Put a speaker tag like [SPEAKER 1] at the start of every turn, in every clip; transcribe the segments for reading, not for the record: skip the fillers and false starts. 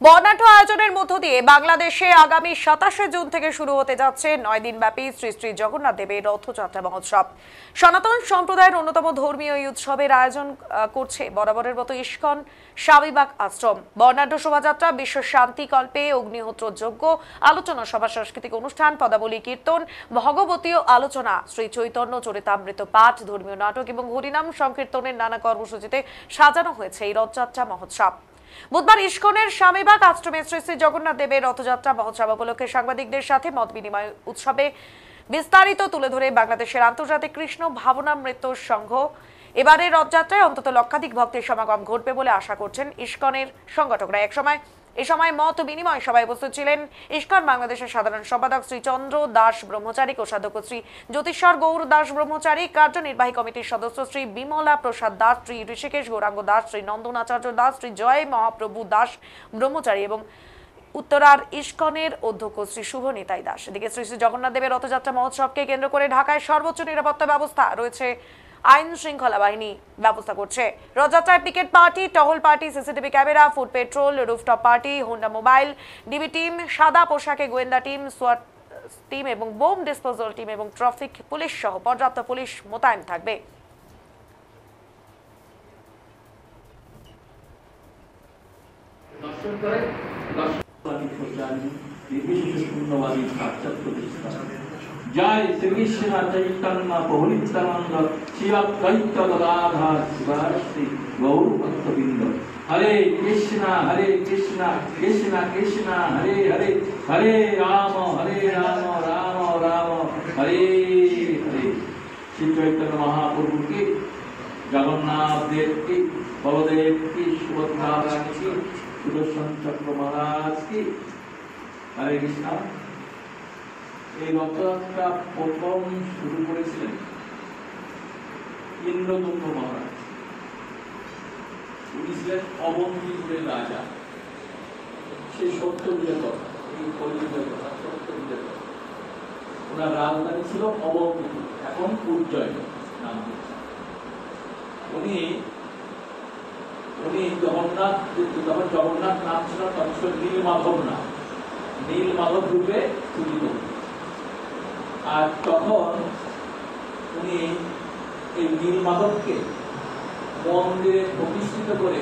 [SPEAKER 1] বর্ণাঢ্য আয়োজনের মধ্য দিয়ে বাংলাদেশে আগামী 27 জুন থেকে শুরু হতে যাচ্ছে 9 দিনব্যাপী শ্রী শ্রী জগন্নাথ দেবের রথযাত্রা মহোৎসব। সনাতন সম্প্রদায়ের অন্যতম ধর্মীয় এই উৎসবের আয়োজন করছে বরাবরের মতো ইস্কন স্বামীবাগ আশ্রম। বর্ণাঢ্য শোভাযাত্রা, বিশ্ব শান্তি কল্পে অগ্নিহোত্র যজ্ঞ, আলোচনা সভা, সাংস্কৃতিক অনুষ্ঠান, পদাবলী কীর্তন, ভগবতীয় আলোচনা, শ্রী চৈতন্য চরিতামৃত পাঠ, ধর্মীয় নাটক এবং হরিনাম সংকীর্তনের নানা কর্মসূচিতে সাজানো হয়েছে এই রথযাত্রা মহোৎসব। বুধবার ইস্কনের স্বামীবাগ আশ্রমে শ্রী শ্রী জগন্নাথ দেবের রথযাত্রা মহোৎসব উপলক্ষে সাংবাদিকদের সাথে মত বিনিময় উৎসবে বিস্তারিত তুলে ধরে বাংলাদেশের আন্তর্জাতিক কৃষ্ণ ভাবনামৃত সংঘ এবারের রথযাত্রায় অন্তত লক্ষাধিক ভক্তের সমাগম ঘটবে বলে আশা করছেন ইস্কনের সংগঠকরা। এ সময় মত বিনিময় সভায় উপস্থিত ছিলেন ইস্কন বাংলাদেশের সাধারণ সম্পাদক শ্রী চন্দ্র দাস ব্রহ্মচারী, কোষাধ্যক্ষ শ্রী জ্যোতিশ্বর গৌর দাস ব্রহ্মচারী, কার্যনির্বাহী কমিটির সদস্য শ্রী বিমলা প্রসাদ দাস, শ্রী ঋষিকেশ গৌরাঙ্গ দাস, শ্রী নন্দন আচার্য দাস, শ্রী জয় মহাপ্রভু দাস ব্রহ্মচারী এবং উত্তরার ইস্কনের অধ্যক্ষ শ্রী শুভ নিতাই দাস। এদিকে শ্রী শ্রী জগন্নাথ দেবের রথযাত্রা মহোৎসবকে কেন্দ্র করে ঢাকায় সর্বোচ্চ নিরাপত্তা ব্যবস্থা রয়েছে। আইন শৃঙ্খলা বাহিনী ব্যবস্থা করছে। রথযাত্রায় পিকেট পার্টি, টহল party, CCTV camera, food petrol, rooftop party, Honda mobile, DB team, সাদা পোশাকে গোয়েন্দা টিম, সোয়াট টিম এবং বোম ডিসপোজাল টিম এবং ট্রাফিক পুলিশ সহ পর্যাপ্ত পুলিশ মোতায়েন থাকবে।
[SPEAKER 2] जय श्री कृष्ण चैतन्य प्रभु नित्यानंद श्री अद्वैत गदाधर शिवाश्री गौर भक्तवृंद। हरे कृष्ण कृष्ण कृष्ण हरे हरे, हरे राम राम राम हरे हरे। श्री चैतन्य महाप्रभु की, जगन्नाथ देव की, बलदेव की, सुभद्रा रानी की, सुदर्शन चक्र महाराज की। हरे कृष्ण। এই রথযাত্রা প্রথম শুরু করেছিলেন ইন্দ্রদম্ভ মহারাজ। উনি ছিলেন অবন্তীপুরের রাজা। সেই সত্যযুগের কথা, এই কলিযুগের কথা, সত্যযুগের কথা। ওনার রাজধানী ছিল অবন্তীপুর, এখন উজ্জয়ন নাম দিয়েছে। উনি জগন্নাথ, যখন জগন্নাথ নাম ছিল তখন ছিল নীলমাধব নাম, নীলমাধব রূপে পূজিত। আর তখন উনি এই নীলমাধবকে মন্দিরে প্রতিষ্ঠিত করে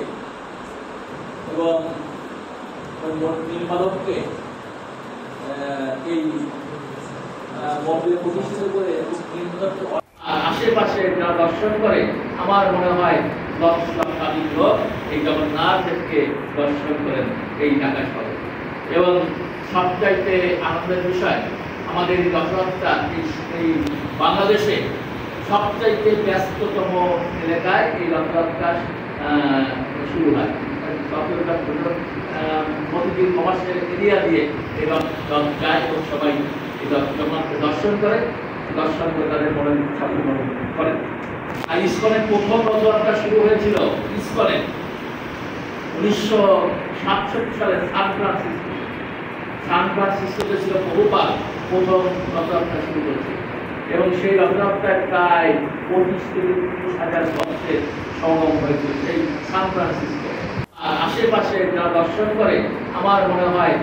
[SPEAKER 2] এবং নীলমাধবকে এই মন্দিরে প্রতিষ্ঠিত করে আশেপাশে যারা দর্শন করে, আমার মনে হয় লক্ষ লক্ষাধিক লোক এই জগন্নাথ দেবকে দর্শন করেন এই ঢাকা শহরে। এবং সবচাইতে আনন্দের বিষয়, আমাদের এই রথযাত্রা এই বাংলাদেশে সবচাইতে ব্যস্ততম এলাকায় এই রথযাত্রা শুরু হয়। প্রতিদিন কমার্শিয়াল এরিয়া দিয়ে এই রথ যায় এবং সবাই এই জগন্নাথকে দর্শন করে তাদের মনে সাফল্য করেন। আর ইস্কনের প্রথম রথযাত্রা শুরু হয়েছিল ইস্কনে 1967 সালে সান ফ্রান্সিসকোতে ছিল বহুবার প্রথম রথযাত্রা শুরু করেছে এবং সেই রথযাত্রায় প্রায় 25,000 ভক্তের সমাগম হয়েছিল সেই সান ফ্রান্সিসকো। আশেপাশে যারা দর্শন করে, আমার মনে হয়